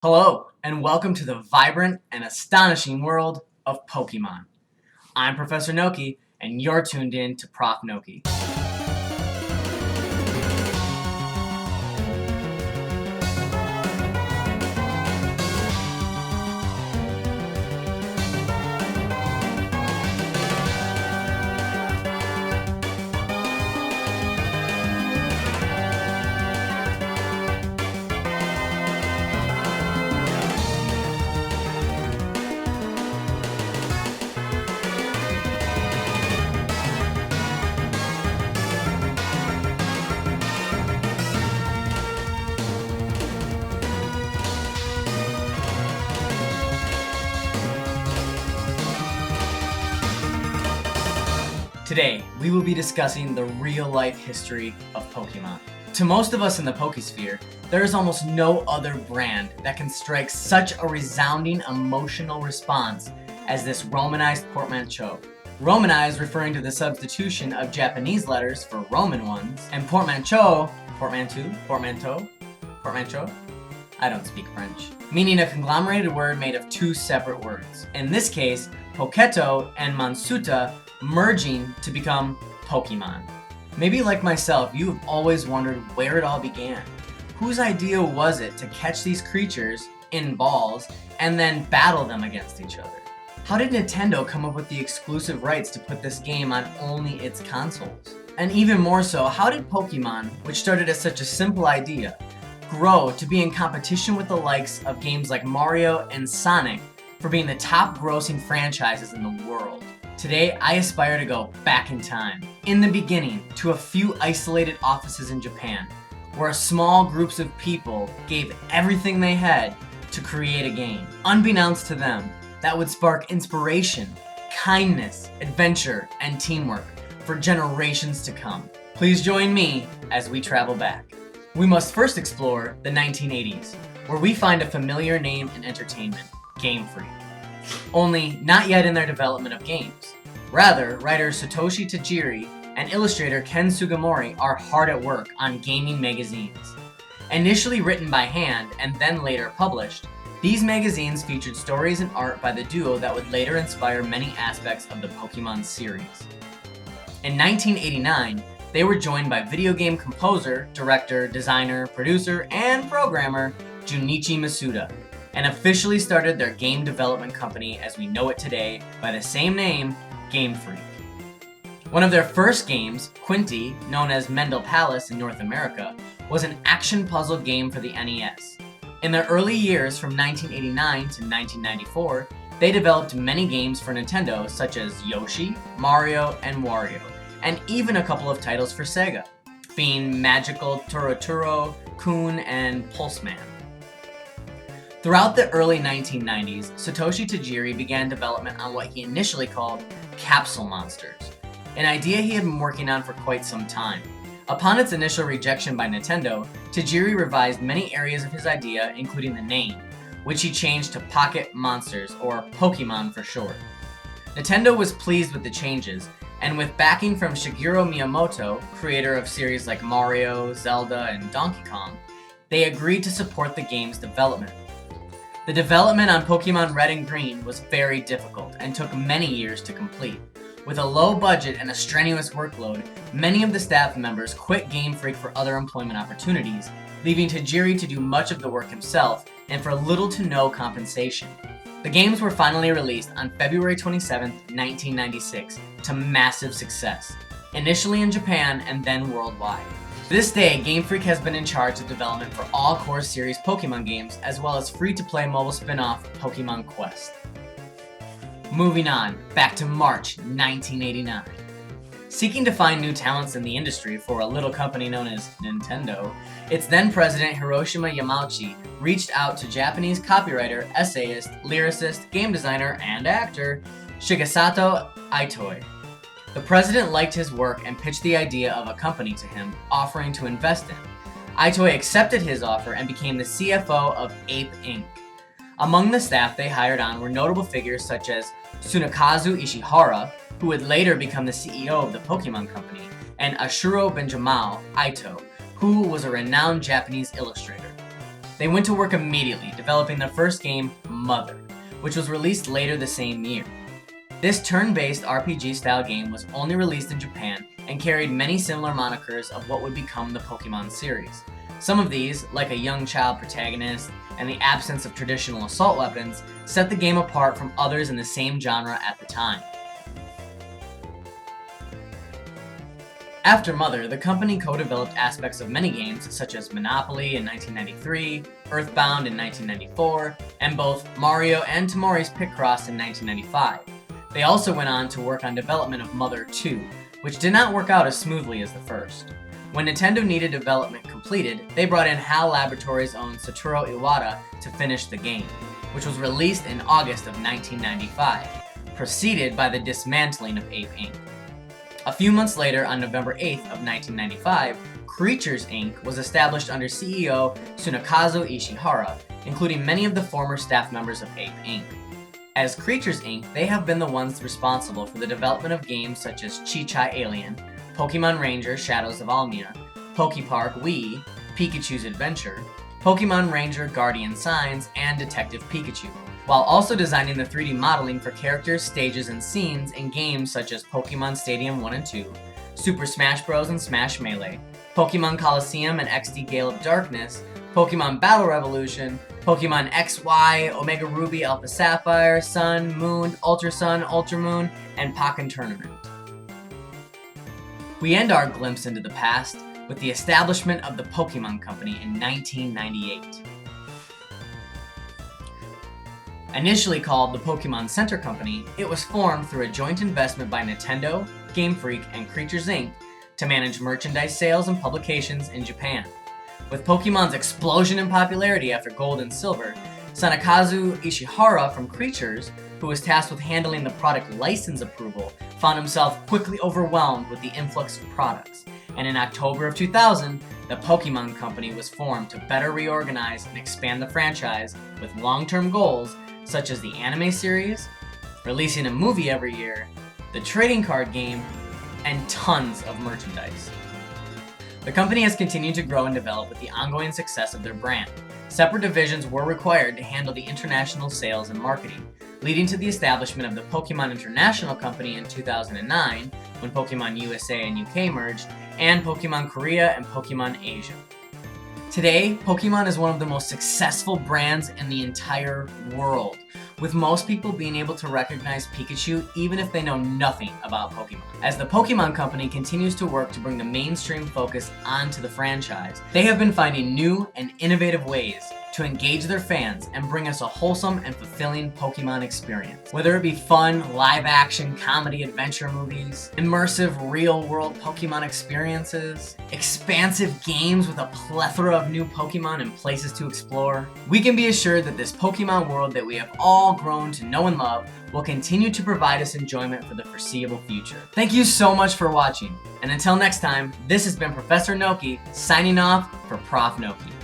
Hello, and welcome to the vibrant and astonishing world of Pokemon. I'm Professor Noki, and you're tuned in to Prof Noki. Today, we will be discussing the real-life history of Pokemon. To most of us in the Pokesphere, there is almost no other brand that can strike such a resounding emotional response as this Romanized portmanteau. Romanized referring to the substitution of Japanese letters for Roman ones, and portmanteau, I don't speak French, meaning a conglomerated word made of two separate words. In this case, Poketo and Mansuta merging to become Pokemon. Maybe like myself, you've always wondered where it all began. Whose idea was it to catch these creatures in balls and then battle them against each other? How did Nintendo come up with the exclusive rights to put this game on only its consoles? And even more so, how did Pokemon, which started as such a simple idea, grow to be in competition with the likes of games like Mario and Sonic for being the top grossing franchises in the world? Today, I aspire to go back in time, in the beginning, to a few isolated offices in Japan, where small groups of people gave everything they had to create a game, unbeknownst to them, that would spark inspiration, kindness, adventure, and teamwork for generations to come. Please join me as we travel back. We must first explore the 1980s, where we find a familiar name in entertainment, Game Freak. Only not yet in their development of games. Rather, writer Satoshi Tajiri and illustrator Ken Sugimori are hard at work on gaming magazines. Initially written by hand and then later published, these magazines featured stories and art by the duo that would later inspire many aspects of the Pokemon series. In 1989, they were joined by video game composer, director, designer, producer, and programmer Junichi Masuda, and officially started their game development company as we know it today by the same name, Game Freak. One of their first games, Quinty, known as Mendel Palace in North America, was an action puzzle game for the NES. In their early years from 1989 to 1994, they developed many games for Nintendo such as Yoshi, Mario, and Wario, and even a couple of titles for Sega, being Magical Turoturo, Kun, and Pulseman. Throughout the early 1990s, Satoshi Tajiri began development on what he initially called Capsule Monsters, an idea he had been working on for quite some time. Upon its initial rejection by Nintendo, Tajiri revised many areas of his idea, including the name, which he changed to Pocket Monsters, or Pokemon for short. Nintendo was pleased with the changes, and with backing from Shigeru Miyamoto, creator of series like Mario, Zelda, and Donkey Kong, they agreed to support the game's development. The development on Pokemon Red and Green was very difficult and took many years to complete. With a low budget and a strenuous workload, many of the staff members quit Game Freak for other employment opportunities, leaving Tajiri to do much of the work himself and for little to no compensation. The games were finally released on February 27, 1996, to massive success, initially in Japan and then worldwide. To this day, Game Freak has been in charge of development for all core series Pokemon games, as well as free-to-play mobile spin-off Pokemon Quest. Moving on, back to March 1989. Seeking to find new talents in the industry for a little company known as Nintendo, its then president Hiroshima Yamauchi reached out to Japanese copywriter, essayist, lyricist, game designer, and actor Shigesato Itoi. The president liked his work and pitched the idea of a company to him, offering to invest in. Itoi accepted his offer and became the CFO of Ape Inc. Among the staff they hired on were notable figures such as Tsunekazu Ishihara, who would later become the CEO of the Pokemon Company, and Ashuro Benjamin Ito, who was a renowned Japanese illustrator. they went to work immediately developing their first game, Mother, which was released later the same year. This turn-based RPG-style game was only released in Japan and carried many similar monikers of what would become the Pokémon series. Some of these, like a young child protagonist and the absence of traditional assault weapons, set the game apart from others in the same genre at the time. After Mother, the company co-developed aspects of many games such as Monopoly in 1993, Earthbound in 1994, and both Mario and Tamori's Picross in 1995. They also went on to work on development of Mother 2, which did not work out as smoothly as the first. When Nintendo needed development completed, they brought in HAL Laboratories' own Satoru Iwata to finish the game, which was released in August of 1995, preceded by the dismantling of Ape Inc. A few months later, on November 8th of 1995, Creatures Inc. was established under CEO Tsunekazu Ishihara, including many of the former staff members of Ape Inc. As Creatures Inc., they have been the ones responsible for the development of games such as Chi-Chi Alien, Pokemon Ranger Shadows of Almia, Pokepark Wii, Pikachu's Adventure, Pokemon Ranger Guardian Signs, and Detective Pikachu, while also designing the 3D modeling for characters, stages, and scenes in games such as Pokemon Stadium 1 and 2, Super Smash Bros. And Smash Melee, Pokemon Coliseum and XD Gale of Darkness, Pokemon Battle Revolution, Pokemon XY, Omega Ruby, Alpha Sapphire, Sun, Moon, Ultra Sun, Ultra Moon, and Pokken Tournament. We end our glimpse into the past with the establishment of the Pokemon Company in 1998. Initially called the Pokemon Center Company, it was formed through a joint investment by Nintendo, Game Freak, and Creatures Inc. to manage merchandise sales and publications in Japan. With Pokemon's explosion in popularity after Gold and Silver, Tsunekazu Ishihara from Creatures, who was tasked with handling the product license approval, found himself quickly overwhelmed with the influx of products. And in October of 2000, the Pokemon Company was formed to better reorganize and expand the franchise with long-term goals such as the anime series, releasing a movie every year, the trading card game, and tons of merchandise. The company has continued to grow and develop with the ongoing success of their brand. Separate divisions were required to handle the international sales and marketing, leading to the establishment of the Pokemon International Company in 2009, when Pokemon USA and UK merged, and Pokemon Korea and Pokemon Asia. Today, Pokemon is one of the most successful brands in the entire world, with most people being able to recognize Pikachu even if they know nothing about Pokemon. As the Pokemon Company continues to work to bring the mainstream focus onto the franchise, they have been finding new and innovative ways to engage their fans and bring us a wholesome and fulfilling Pokemon experience. Whether it be fun, live-action, comedy, adventure movies, immersive, real-world Pokemon experiences, expansive games with a plethora of new Pokemon and places to explore, we can be assured that this Pokemon world that we have all grown to know and love will continue to provide us enjoyment for the foreseeable future. Thank you so much for watching, and until next time, this has been Professor Noki signing off for Prof. Noki.